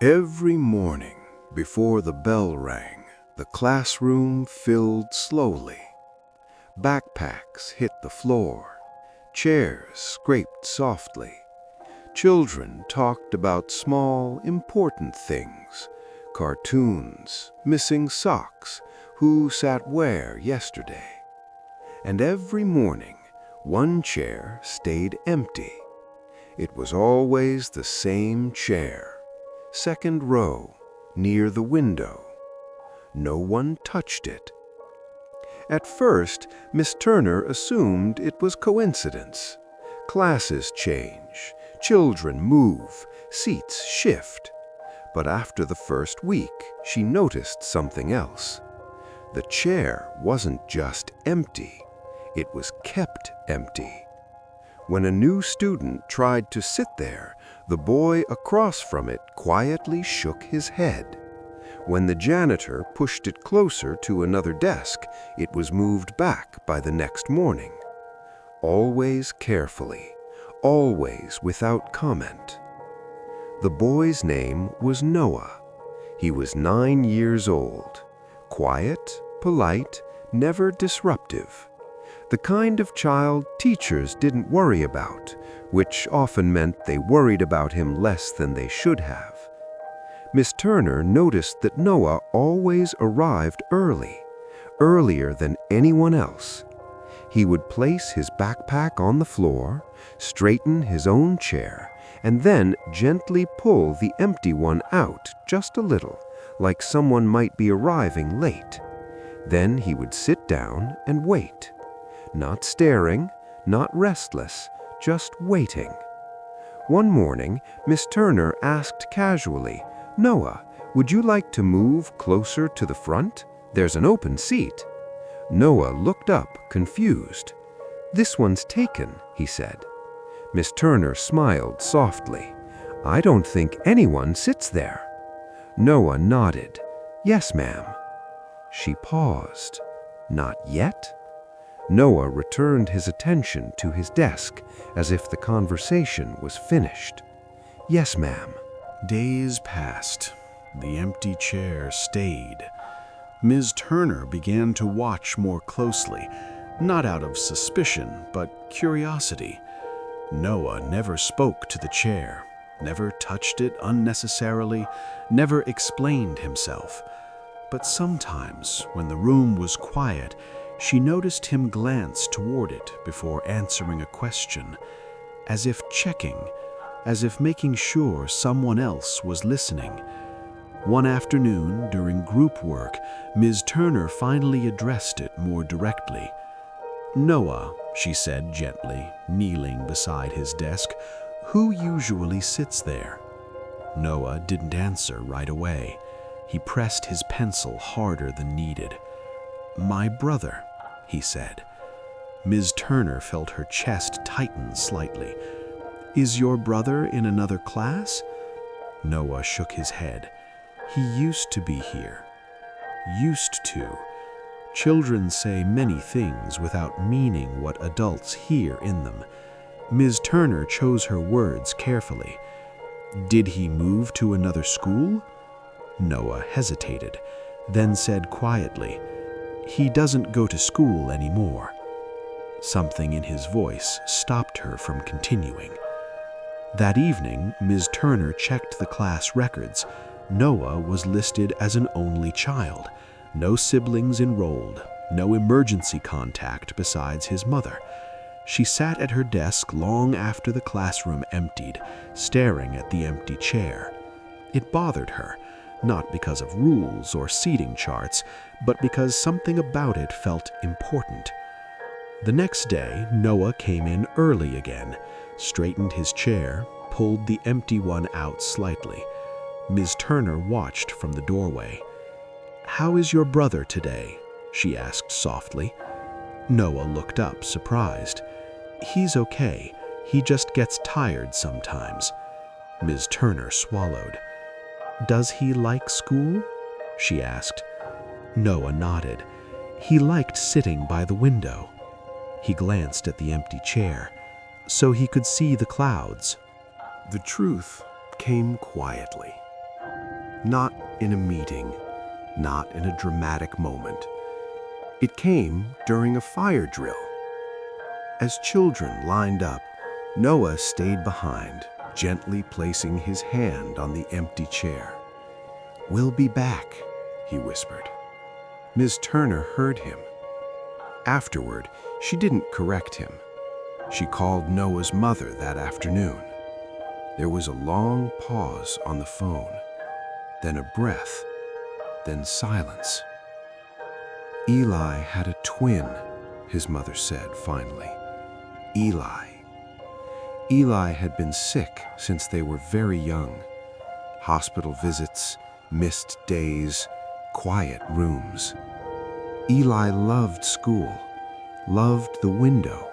Every morning, before the bell rang, the classroom filled slowly. Backpacks hit the floor. Chairs scraped softly. Children talked about small, important things. Cartoons, missing socks, who sat where yesterday. And every morning, one chair stayed empty. It was always the same chair, second row, near the window. No one touched it. At first, Miss Turner assumed it was coincidence. Classes change, children move, seats shift. But after the first week, she noticed something else. The chair wasn't just empty, it was kept empty. When a new student tried to sit there, the boy across from it quietly shook his head. When the janitor pushed it closer to another desk, it was moved back by the next morning. Always carefully, always without comment. The boy's name was Noah. He was 9 years old. Quiet, polite, never disruptive. The kind of child teachers didn't worry about, which often meant they worried about him less than they should have. Miss Turner noticed that Noah always arrived early, earlier than anyone else. He would place his backpack on the floor, straighten his own chair, and then gently pull the empty one out just a little, like someone might be arriving late. Then he would sit down and wait. Not staring, not restless, just waiting. One morning, Miss Turner asked casually, "Noah, would you like to move closer to the front? There's an open seat." Noah looked up, confused. "This one's taken," he said. Miss Turner smiled softly. "I don't think anyone sits there." Noah nodded. "Yes, ma'am." She paused. "Not yet?" Noah returned his attention to his desk as if the conversation was finished. "Yes, ma'am." Days passed. The empty chair stayed. Ms. Turner began to watch more closely, not out of suspicion, but curiosity. Noah never spoke to the chair, never touched it unnecessarily, never explained himself. But sometimes, when the room was quiet, she noticed him glance toward it before answering a question, as if checking, as if making sure someone else was listening. One afternoon, during group work, Ms. Turner finally addressed it more directly. "Noah," she said gently, kneeling beside his desk, "who usually sits there?" Noah didn't answer right away. He pressed his pencil harder than needed. "My brother," he said. Ms. Turner felt her chest tighten slightly. "Is your brother in another class?" Noah shook his head. "He used to be here." Used to. Children say many things without meaning what adults hear in them. Ms. Turner chose her words carefully. "Did he move to another school?" Noah hesitated, then said quietly, "He doesn't go to school anymore." Something in his voice stopped her from continuing. That evening, Ms. Turner checked the class records. Noah was listed as an only child. No siblings enrolled, no emergency contact besides his mother. She sat at her desk long after the classroom emptied, staring at the empty chair. It bothered her, not because of rules or seating charts, but because something about it felt important. The next day, Noah came in early again, straightened his chair, pulled the empty one out slightly. Ms. Turner watched from the doorway. "How is your brother today?" she asked softly. Noah looked up, surprised. "He's okay. He just gets tired sometimes." Ms. Turner swallowed. "Does he like school?" she asked. Noah nodded. He liked sitting by the window. He glanced at the empty chair, so he could see the clouds. The truth came quietly. Not in a meeting, not in a dramatic moment. It came during a fire drill. As children lined up, Noah stayed behind, gently placing his hand on the empty chair. "We'll be back," he whispered. Ms. Turner heard him. Afterward, she didn't correct him. She called Noah's mother that afternoon. There was a long pause on the phone, then a breath, then silence. "Eli had a twin," his mother said finally. "Eli." Eli had been sick since they were very young. Hospital visits, missed days, quiet rooms. Eli loved school, loved the window,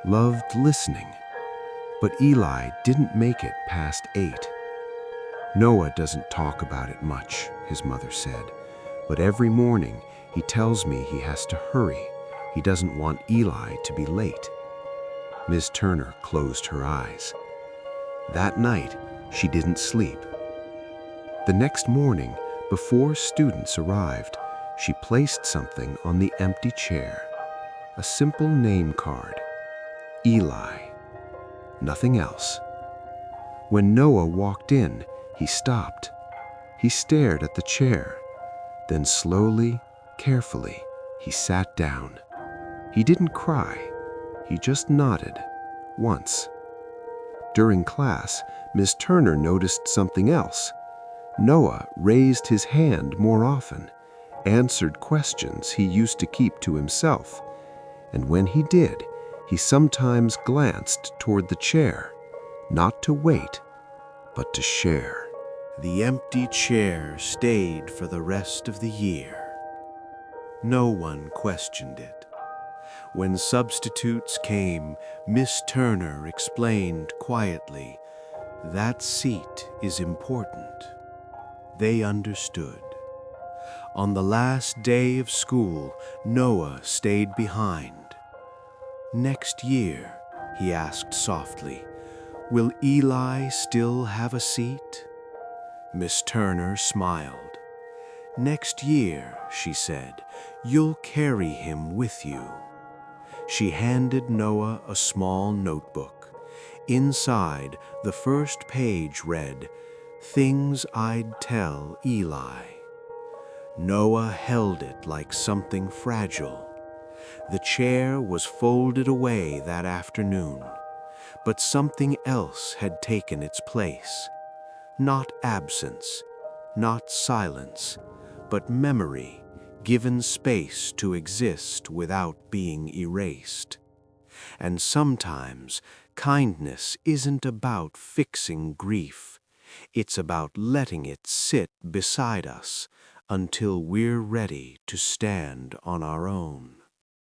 loved listening. But Eli didn't make it past 8. "Noah doesn't talk about it much," his mother said, "but every morning he tells me he has to hurry. He doesn't want Eli to be late." Ms. Turner closed her eyes. That night, she didn't sleep. The next morning, before students arrived, she placed something on the empty chair. A simple name card. Eli. Nothing else. When Noah walked in, he stopped. He stared at the chair. Then slowly, carefully, he sat down. He didn't cry. He just nodded, once. During class, Ms. Turner noticed something else. Noah raised his hand more often, answered questions he used to keep to himself, and when he did, he sometimes glanced toward the chair, not to wait, but to share. The empty chair stayed for the rest of the year. No one questioned it. When substitutes came, Miss Turner explained quietly, "That seat is important." They understood. On the last day of school, Noah stayed behind. "Next year," he asked softly, "will Eli still have a seat?" Miss Turner smiled. "Next year," she said, "you'll carry him with you." She handed Noah a small notebook. Inside, the first page read, "Things I'd Tell Eli." Noah held it like something fragile. The chair was folded away that afternoon, but something else had taken its place. Not absence, not silence, but memory, given space to exist without being erased. And sometimes kindness isn't about fixing grief. It's about letting it sit beside us until we're ready to stand on our own.